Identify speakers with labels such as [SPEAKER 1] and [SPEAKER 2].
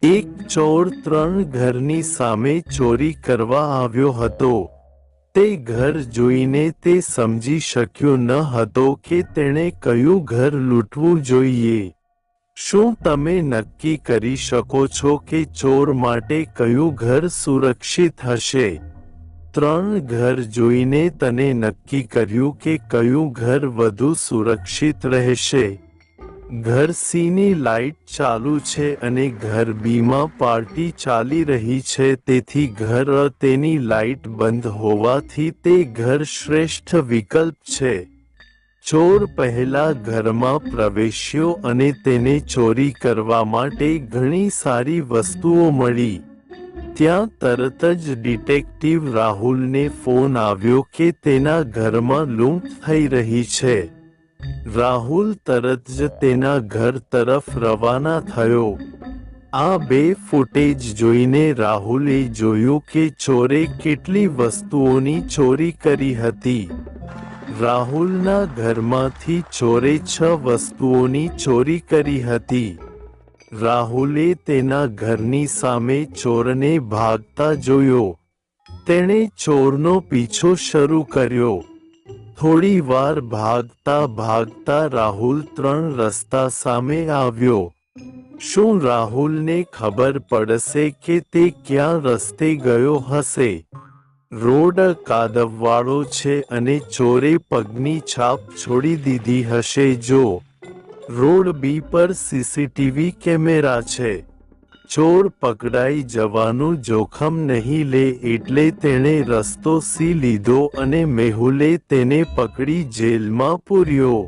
[SPEAKER 1] એક ચોર 3 ઘરની સામે ચોરી કરવા આવ્યો હતો। તે ઘર જોઈને તે સમજી શક્યો ન હતો કે તેણે કયું ઘર લૂંટવું જોઈએ। શું તમે નક્કી કરી શકો છો કે ચોર માટે કયું ઘર સુરક્ષિત હશે? 3 ઘર જોઈને તને નક્કી કર્યું કે કયું ઘર વધુ સુરક્ષિત રહેશે। ઘર સી ની લાઇટ ચાલુ છે અને ઘર બી માં પાર્ટી ચાલી રહી છે, તેથી ઘર અ તેની લાઇટ બંધ હોવાથી તે ઘર શ્રેષ્ઠ વિકલ્પ છે। ચોર પહેલા ઘરમાં પ્રવેશ્યો અને તેને ચોરી કરવા માટે ઘણી સારી વસ્તુઓ મળી। ત્યાં તરત જ ડિટેક્ટિવ રાહુલને ફોન આવ્યો કે તેના ઘરમાં લૂંટ થઈ રહી છે। રાહુલ તરત જ તેના ઘર તરફ રવાના થયો। આ 2 ફૂટેજ જોઈને રાહુલે જોયું કે ચોરે કેટલી વસ્તુઓની ચોરી કરી હતી। રાહુલના ઘરમાંથી ચોરે 6 વસ્તુઓની ચોરી કરી હતી। રાહુલે તેના ઘરની સામે ચોરને ભાગતા જોયો। તેણે ચોરનો પીછો શરૂ કર્યો। થોડી વાર ભાગતા ભાગતા રાહુલ 3 રસ્તા સામે આવ્યો। શું રાહુલને ખબર પડશે કે તે ક્યાં રસ્તે ગયો હશે? રોડ કાદવવાળો છે અને ચોરે પગની છાપ છોડી દીધી હશે। જો રોડ બી પર સીસીટીવી કેમેરા છે, ચોર પકડાઈ જવાનું જોખમ નહીં લે, એટલે તેણે રસ્તો સી લીધો અને મેહુલે તેને પકડી જેલમાં પૂર્યો।